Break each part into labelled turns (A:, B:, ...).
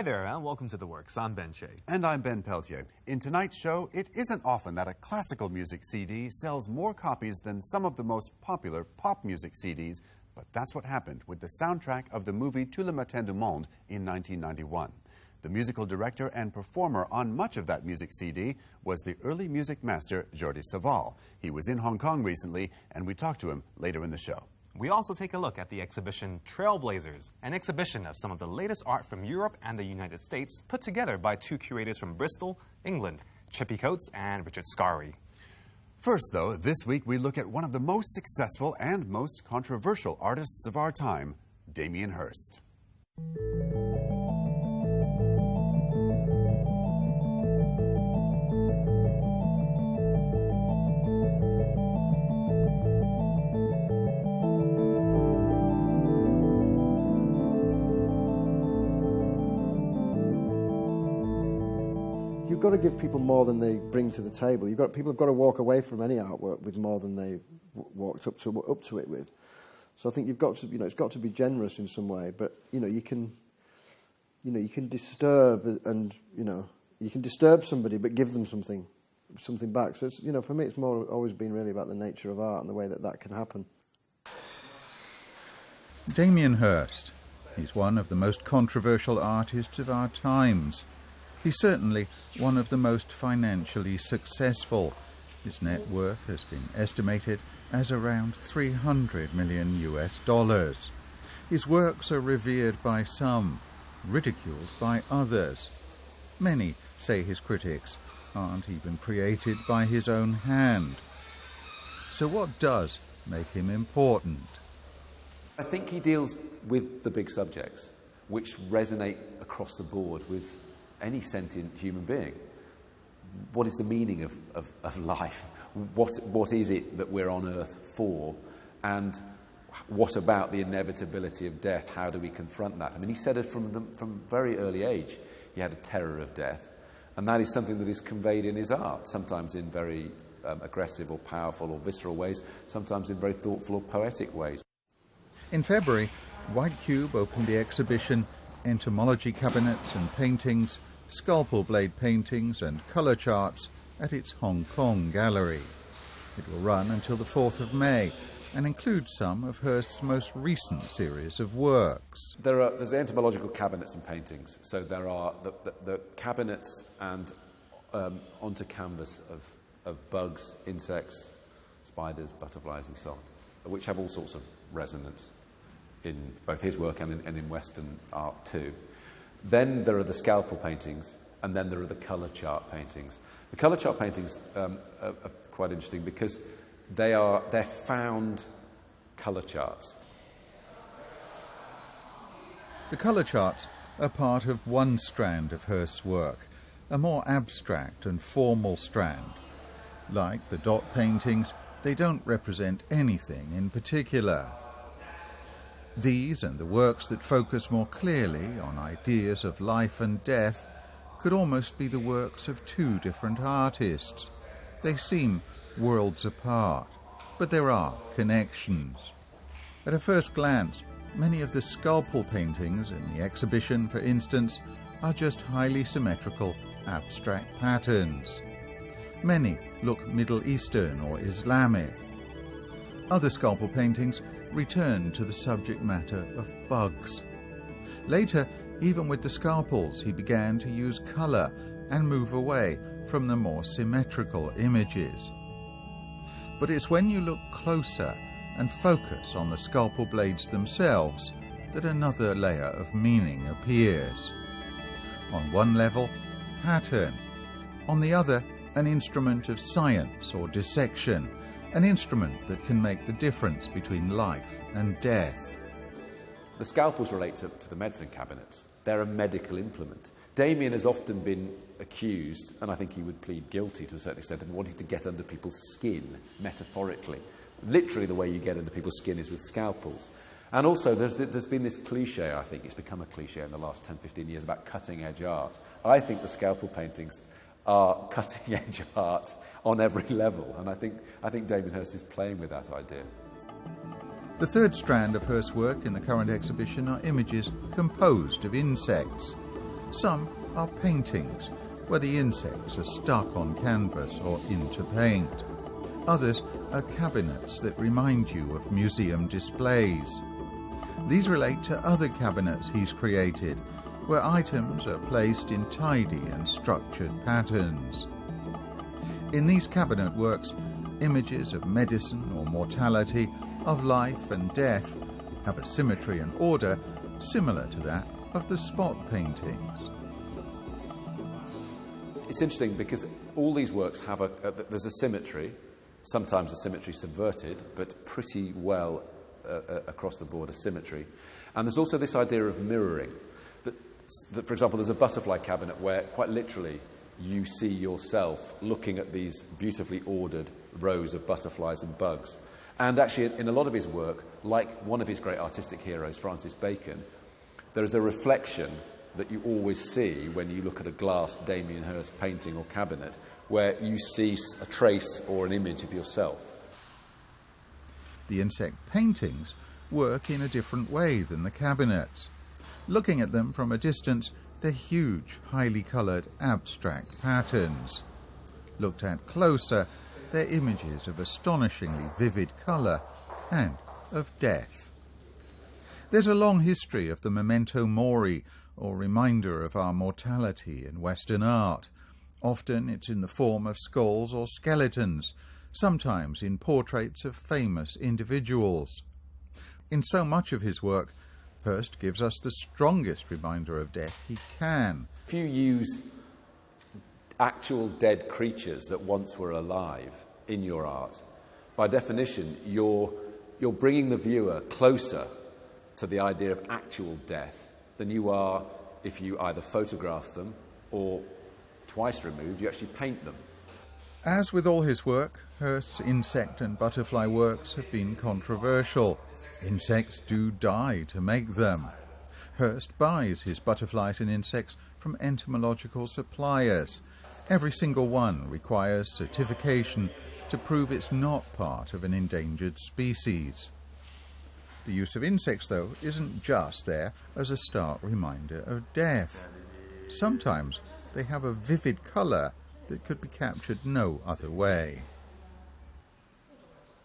A: Hi there, and welcome to The Works. I'm Ben Shea.
B: And I'm Ben Peltier. In tonight's show, it isn't often that a classical music CD sells more copies than some of the most popular pop music CDs, but that's what happened with the soundtrack of the movie Tout le matin du monde in 1991. The musical director and performer on much of that music CD was the early music master Jordi Savall. He was in Hong Kong recently, and we talked to him later in the show.
A: We also take a look at the exhibition Trailblazers, an exhibition of some of the latest art from Europe and the United States, put together by two curators from Bristol, England, Chippy Coates and Richard Scarry.
B: First, though, this week we look at one of the most successful and most controversial artists of our time, Damien Hirst.
C: You've got to give people more than they bring to the table. People have got to walk away from any artwork with more than they walked up to it with. So I think you've got to, it's got to be generous in some way. But you can disturb and you can disturb somebody, but give them something back. So it's, for me, it's always been really about the nature of art and the way that can happen.
D: Damien Hirst. He's one of the most controversial artists of our times. He's certainly one of the most financially successful. His net worth has been estimated as around $300 million. His works are revered by some, ridiculed by others. Many say his critics aren't even created by his own hand. So what does make him important?
E: I think he deals with the big subjects, which resonate across the board with any sentient human being. What is the meaning of life? What is it that we're on Earth for? And what about the inevitability of death? How do we confront that? I mean, he said it from very early age. He had a terror of death. And that is something that is conveyed in his art, sometimes in very aggressive or powerful or visceral ways, sometimes in very thoughtful or poetic ways.
D: In February, White Cube opened the exhibition Entomology Cabinets and Paintings, Scalpel blade paintings and colour charts at its Hong Kong gallery. It will run until the 4th of May and includes some of Hirst's most recent series of works.
E: There's the entomological cabinets and paintings. So there are the cabinets and onto canvas of bugs, insects, spiders, butterflies and so on, which have all sorts of resonance in both his work and in Western art too. Then there are the Scalpel paintings, and then there are the colour chart paintings. The colour chart paintings are quite interesting because they're found colour charts.
D: The colour charts are part of one strand of Hirst's work, a more abstract and formal strand. Like the dot paintings, they don't represent anything in particular. These and the works that focus more clearly on ideas of life and death could almost be the works of two different artists. They seem worlds apart, but there are connections. At a first glance, many of the Scalpel paintings in the exhibition, for instance, are just highly symmetrical, abstract patterns. Many look Middle Eastern or Islamic. Other Scalpel paintings return to the subject matter of bugs. Later, even with the Scalpels, he began to use colour and move away from the more symmetrical images. But it's when you look closer and focus on the Scalpel blades themselves that another layer of meaning appears. On one level, pattern. On the other, an instrument of science or dissection, an instrument that can make the difference between life and death.
E: The scalpels relate to the medicine cabinets. They're a medical implement. Damien has often been accused, and I think he would plead guilty to a certain extent, of wanting to get under people's skin, metaphorically. Literally the way you get under people's skin is with scalpels. And also there's been this cliche, I think, it's become a cliche in the last 10, 15 years, about cutting-edge art. I think the Scalpel paintings are cutting-edge art on every level, and I think Damien Hirst is playing with that idea.
D: The third strand of Hirst's work in the current exhibition are images composed of insects. Some are paintings, where the insects are stuck on canvas or into paint. Others are cabinets that remind you of museum displays. These relate to other cabinets he's created, where items are placed in tidy and structured patterns. In these cabinet works, images of medicine or mortality, of life and death, have a symmetry and order similar to that of the spot paintings.
E: It's interesting because all these works have there's a symmetry, sometimes a symmetry subverted, but pretty well across the board a symmetry. And there's also this idea of mirroring. That, for example, there's a butterfly cabinet where, quite literally, you see yourself looking at these beautifully ordered rows of butterflies and bugs. And actually, in a lot of his work, like one of his great artistic heroes, Francis Bacon, there is a reflection that you always see when you look at a glass Damien Hirst painting or cabinet, where you see a trace or an image of yourself.
D: The insect paintings work in a different way than the cabinets. Looking at them from a distance, they're huge, highly coloured, abstract patterns. Looked at closer, they're images of astonishingly vivid colour and of death. There's a long history of the memento mori, or reminder of our mortality, in Western art. Often it's in the form of skulls or skeletons, sometimes in portraits of famous individuals. In so much of his work, Hirst gives us the strongest reminder of death he can.
E: If you use actual dead creatures that once were alive in your art, by definition, you're bringing the viewer closer to the idea of actual death than you are if you either photograph them or, twice removed, you actually paint them.
D: As with all his work, Hirst's insect and butterfly works have been controversial. Insects do die to make them. Hirst buys his butterflies and insects from entomological suppliers. Every single one requires certification to prove it's not part of an endangered species. The use of insects, though, isn't just there as a stark reminder of death. Sometimes they have a vivid colour that could be captured no other way.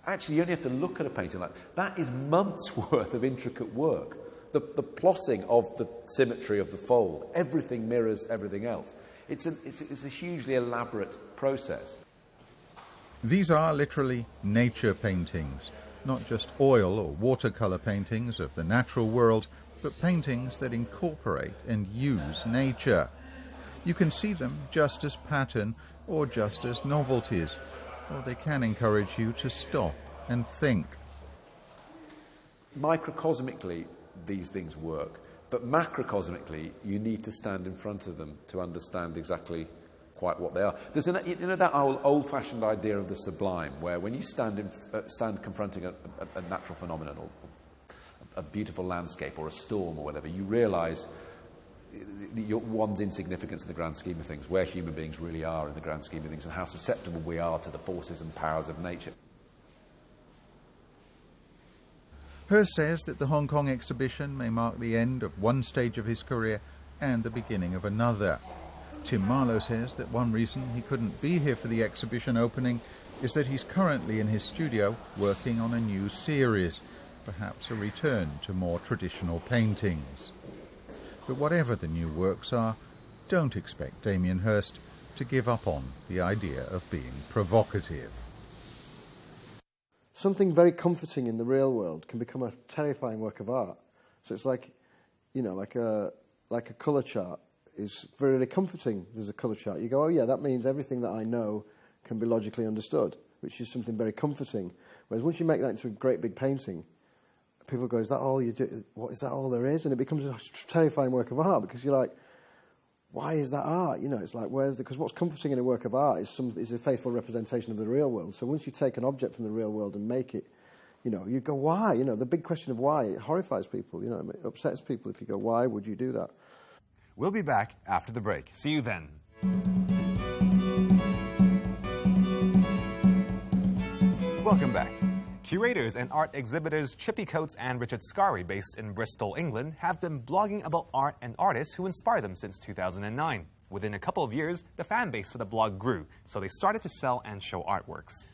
E: Actually, you only have to look at a painting like that. Is months' worth of intricate work. The plotting of the symmetry of the fold, everything mirrors everything else. It's a hugely elaborate process.
D: These are literally nature paintings, not just oil or watercolour paintings of the natural world, but paintings that incorporate and use nature. You can see them just as pattern or just as novelties, or they can encourage you to stop and think.
E: Microcosmically, these things work, but macrocosmically, you need to stand in front of them to understand exactly quite what they are. There's that old-fashioned idea of the sublime, where when you stand confronting a natural phenomenon or a beautiful landscape or a storm or whatever, you realise one's insignificance in the grand scheme of things, where human beings really are in the grand scheme of things, and how susceptible we are to the forces and powers of nature.
D: Hirst says that the Hong Kong exhibition may mark the end of one stage of his career and the beginning of another. Tim Marlowe says that one reason he couldn't be here for the exhibition opening is that he's currently in his studio working on a new series, perhaps a return to more traditional paintings. But whatever the new works are, don't expect Damien Hirst to give up on the idea of being provocative.
C: Something very comforting in the real world can become a terrifying work of art. So it's like, like a colour chart is very, really comforting. There's a colour chart. You go, oh yeah, that means everything that I know can be logically understood, which is something very comforting. Whereas once you make that into a great big painting, people go, is that all you do? What, is that all there is? And it becomes a terrifying work of art because you're like, why is that art? It's like, because what's comforting in a work of art is a faithful representation of the real world. So once you take an object from the real world and make it, you go, why? The big question of why, it horrifies people, it upsets people if you go, why would you do that?
B: We'll be back after the break.
A: See you then.
B: Welcome back.
A: Curators and art exhibitors Chippy Coates and Richard Scarry, based in Bristol, England, have been blogging about art and artists who inspire them since 2009. Within a couple of years, the fan base for the blog grew, so they started to sell and show artworks.